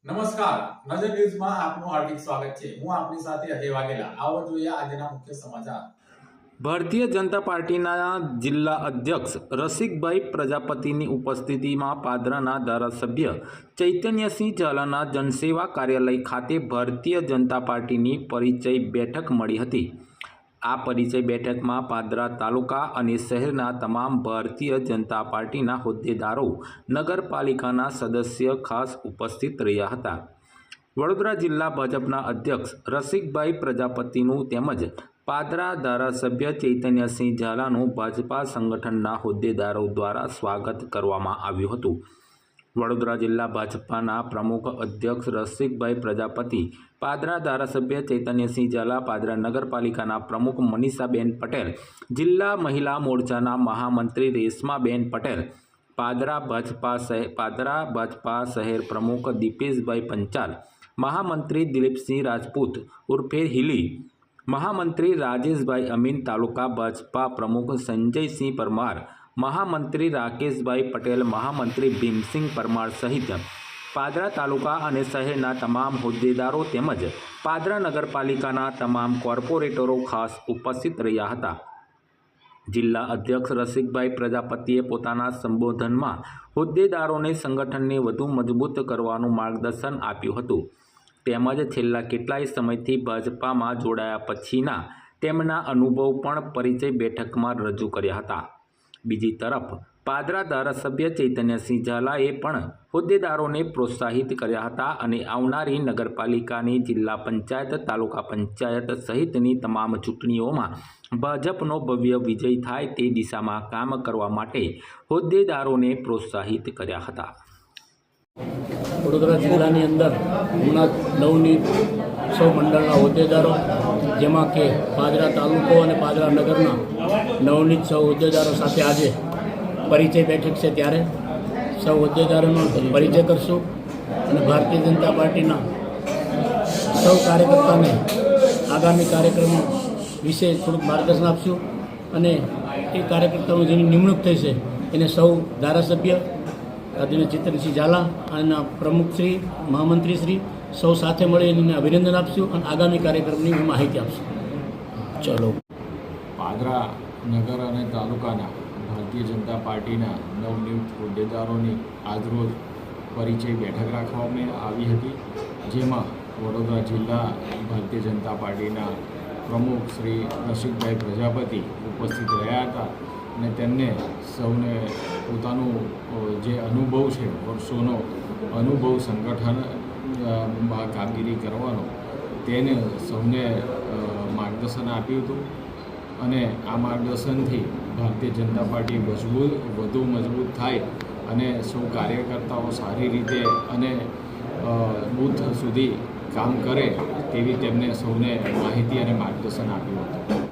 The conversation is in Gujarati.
નમસ્કાર, નજર ન્યૂઝમાં આપનું હાર્દિક સ્વાગત છે। હું આપની સાથે અજય વાઘેલા। આવો જોઈએ આજના મુખ્ય સમાચાર। ભારતીય જનતા પાર્ટીના જિલ્લા અધ્યક્ષ રસિકભાઈ પ્રજાપતિની ઉપસ્થિતિમાં પાદરાના ધારાસભ્ય ચૈતન્યસિંહ ઝાલાના જનસેવા કાર્યાલય ખાતે ભારતીય જનતા પાર્ટીની પરિચય બેઠક મળી હતી। આ પરિચય બેઠકમાં પાદરા તાલુકા અને શહેરના તમામ ભારતીય જનતા પાર્ટીના હોદ્દેદારો, નગરપાલિકાના સદસ્ય ખાસ ઉપસ્થિત રહ્યા હતા। વડોદરા જિલ્લા ભાજપના અધ્યક્ષ રસિકભાઈ પ્રજાપતિનું તેમજ પાદરા ધારાસભ્ય ચૈતન્યસિંહ ઝાલાનું ભાજપા સંગઠનના હોદ્દેદારો દ્વારા સ્વાગત કરવામાં આવ્યું હતું। વડોદરા જિલ્લા ભાજપાના પ્રમુખ અધ્યક્ષ રસિકભાઈ પ્રજાપતિ, પાદરા ધારાસભ્ય ચૈતન્યસિંહ ઝાલા, પાદરા નગરપાલિકાના પ્રમુખ મનીષાબેન પટેલ, જિલ્લા મહિલા મોરચાના મહામંત્રી રેશમાબેન પટેલ, પાદરા ભાજપા શહેર પ્રમુખ દીપેશભાઈ પંચાલ, મહામંત્રી દિલીપસિંહ રાજપૂત ઉર્ફે હિલી, મહામંત્રી રાજેશભાઈ અમીન, તાલુકા ભાજપા પ્રમુખ સંજયસિંહ પરમાર, મહામંત્રી રાકેશભાઈ પટેલ, મહામંત્રી ભીમસિંહ પરમાર સહિત પાદરા તાલુકા અને શહેરના તમામ હોદ્દેદારો તેમજ પાદરા નગરપાલિકાના તમામ કોર્પોરેટરો ખાસ ઉપસ્થિત રહ્યા હતા। જિલ્લા અધ્યક્ષ રસિકભાઈ પ્રજાપતિએ પોતાના સંબોધનમાં હોદ્દેદારોને સંગઠનને વધુ મજબૂત કરવાનું માર્ગદર્શન આપ્યું હતું, તેમજ છેલ્લા કેટલાય સમયથી ભાજપામાં જોડાયા પછીના તેમના અનુભવ પણ પરિચય બેઠકમાં રજૂ કર્યા હતા। બીજી તરફ પાદરા ધારાસભ્ય ચૈતન્યસિંહ ઝાલાએ પણ હોદ્દેદારોને પ્રોત્સાહિત કર્યા હતા અને આવનારી નગરપાલિકાની, જિલ્લા પંચાયત, તાલુકા પંચાયત સહિતની તમામ ચૂંટણીઓમાં ભાજપનો ભવ્ય વિજય થાય તે દિશામાં કામ કરવા માટે હોદ્દેદારોને પ્રોત્સાહિત કર્યા હતા। વડોદરા જિલ્લાની અંદર હમણાં નવનીત સૌ મંડળના હોદ્દેદારો, જેમાં કે પાદરા તાલુકો અને પાદરા નગરના નવનીત સૌ હોદ્દેદારો સાથે આજે પરિચય બેઠક છે, ત્યારે સૌ હોદ્દેદારોનો પરિચય કરશું અને ભારતીય જનતા પાર્ટીના સૌ કાર્યકર્તાને આગામી કાર્યક્રમો વિશે થોડુંક માર્ગદર્શન આપશું અને એ કાર્યકર્તાઓ જેની નિમણૂક થઈ છે એને સૌ ધારાસભ્ય આદિત્ય ચૈતન્યસિંહ ઝાલા અને પ્રમુખશ્રી, મહામંત્રીશ્રી સૌ સાથે મળીને અભિનંદન આપશું અને આગામી કાર્યક્રમની માહિતી આપશું। ચલો, પાદરા નગર અને તાલુકાના ભારતીય જનતા પાર્ટીના નવનિયુક્ત હોદ્દેદારોની આજરોજ પરિચય બેઠક રાખવામાં આવી હતી, જેમાં વડોદરા જિલ્લા ભારતીય જનતા પાર્ટીના પ્રમુખ શ્રી રસિકભાઈ પ્રજાપતિ ઉપસ્થિત રહ્યા હતા અને તેમને સૌને પોતાનું જે અનુભવ છે, વર્ષોનો અનુભવ સંગઠનમાં કામગીરી કરવાનો, તેને સૌને માર્ગદર્શન આપ્યું હતું અને આ માર્ગદર્શનથી ભારતીય જનતા પાર્ટી વધુ મજબૂત થાય અને સૌ કાર્યકર્તાઓ સારી રીતે અને બૂથ સુધી કામ કરે તેવી તેમને સૌને માહિતી અને માર્ગદર્શન આપ્યું હતું।